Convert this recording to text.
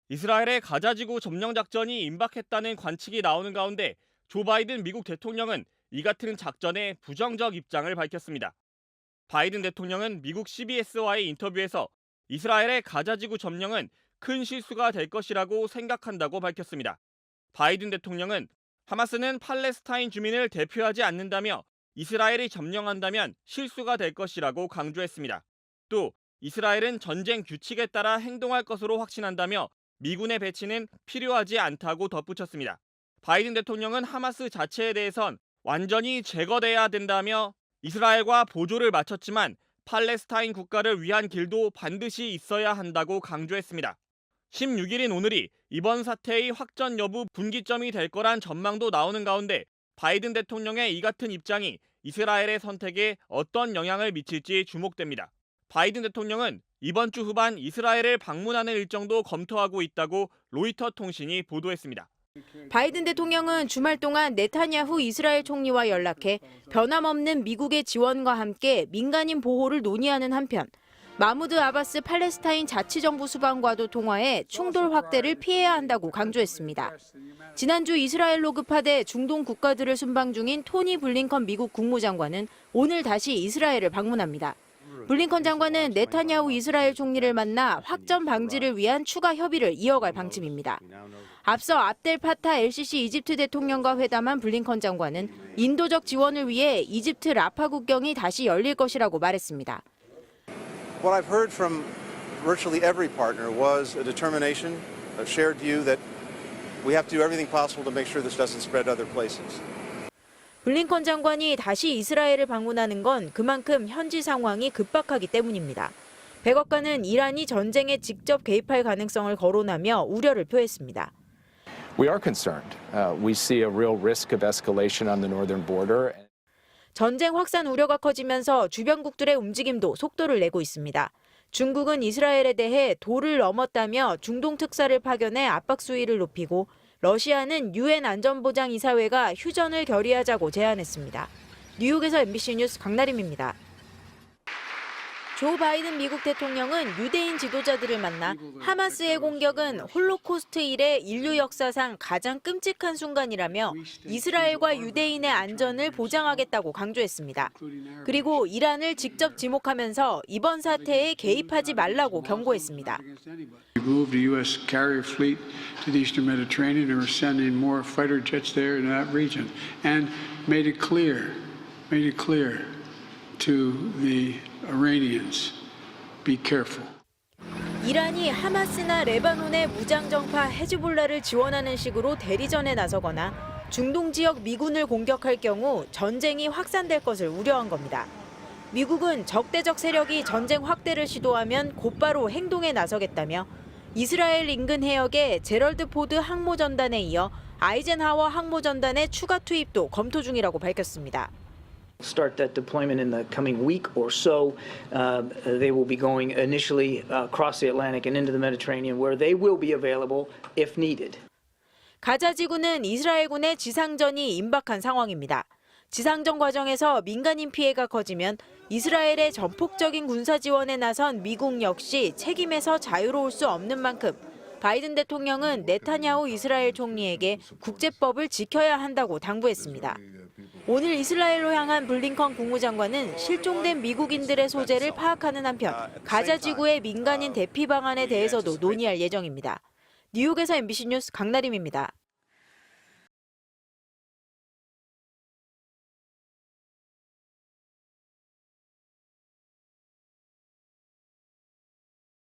이스라엘의 가자지구 점령 작전이 임박했다는 관측이 나오는 가운데 조 바이든 미국 대통령은 이 같은 작전에 부정적 입장을 밝혔습니다. 바이든 대통령은 미국 CBS와의 인터뷰에서 이스라엘의 가자지구 점령은 큰 실수가 될 것이라고 생각한다고 밝혔습니다. 바이든 대통령은 하마스는 팔레스타인 주민을 대표하지 않는다며 이스라엘이 점령한다면 실수가 될 것이라고 강조했습니다. 또 이스라엘은 전쟁 규칙에 따라 행동할 것으로 확신한다며 미군의 배치는 필요하지 않다고 덧붙였습니다. 바이든 대통령은 하마스 자체에 대해선 완전히 제거돼야 된다며 이스라엘과 보조를 마쳤지만 팔레스타인 국가를 위한 길도 반드시 있어야 한다고 강조했습니다. 16일인 오늘이 이번 사태의 확전 여부 분기점이 될 거란 전망도 나오는 가운데 바이든 대통령의 이 같은 입장이 이스라엘의 선택에 어떤 영향을 미칠지 주목됩니다. 바이든 대통령은 이번 주 후반 이스라엘을 방문하는 일정도 검토하고 있다고 로이터 통신이 보도했습니다. 바이든 대통령은 주말 동안 네타냐후 이스라엘 총리와 연락해 변함없는 미국의 지원과 함께 민간인 보호를 논의하는 한편 마무드 아바스 팔레스타인 자치정부 수반과도 통화해 충돌 확대를 피해야 한다고 강조했습니다. 지난주 이스라엘로 급파돼 중동 국가들을 순방 중인 토니 블링컨 미국 국무장관은 오늘 다시 이스라엘을 방문합니다. 블링컨 장관은 네타냐후 이스라엘 총리를 만나 확전 방지를 위한 추가 협의를 이어갈 방침입니다. 앞서 압델 파타 LCC 이집트 대통령과 회담한 블링컨 장관은 인도적 지원을 위해 이집트 라파 국경이 다시 열릴 것이라고 말했습니다. What I've heard from virtually every partner was a determination, a shared view that we have to do everything possible to make sure this doesn't spread to other places. 블링컨 장관이 다시 이스라엘을 방문하는 건 그만큼 현지 상황이 급박하기 때문입니다. 백악관은 이란이 전쟁에 직접 개입할 가능성을 거론하며 우려를 표했습니다. We are concerned. We see a real risk of escalation on the northern border. 전쟁 확산 우려가 커지면서 주변국들의 움직임도 속도를 내고 있습니다. 중국은 이스라엘에 대해 도를 넘었다며 중동 특사를 파견해 압박 수위를 높이고 러시아는 유엔 안전보장이사회가 휴전을 결의하자고 제안했습니다. 뉴욕에서 MBC 뉴스 강나림입니다. 조 바이든 미국 대통령은 유대인 지도자들을 만나 하마스의 공격은 홀로코스트 이래 인류 역사상 가장 끔찍한 순간이라며 이스라엘과 유대인의 안전을 보장하겠다고 강조했습니다. 그리고 이란을 직접 지목하면서 이번 사태에 개입하지 말라고 경고했습니다. Moved the U.S. carrier fleet to the eastern Mediterranean and we're sending more fighter jets there in that region and made it clear to the Iranians, be careful. 이란이 하마스나 레바논의 무장정파 헤즈볼라를 지원하는 식으로 대리전에 나서거나 중동 지역 미군을 공격할 경우 전쟁이 확산될 것을 우려한 겁니다. 미국은 적대적 세력이 전쟁 확대를 시도하면 곧바로 행동에 나서겠다며 이스라엘 인근 해역에 제럴드 포드 항모전단에 이어 아이젠하워 항모전단의 추가 투입도 검토 중이라고 밝혔습니다. Start that deployment in the coming week or so. They will be going initially across the Atlantic and into the Mediterranean where they will be available if needed. 가자 지구는 이스라엘군의 지상전이 임박한 상황입니다. 지상전 과정에서 민간인 피해가 커지면 이스라엘의 전폭적인 군사 지원에 나선 미국 역시 책임에서 자유로울 수 없는 만큼 바이든 대통령은 네타냐후 이스라엘 총리에게 국제법을 지켜야 한다고 당부했습니다. 오늘 이스라엘로 향한 블링컨 국무장관은 실종된 미국인들의 소재를 파악하는 한편 가자 지구의 민간인 대피 방안에 대해서도 논의할 예정입니다. 뉴욕에서 MBC 뉴스 강나림입니다.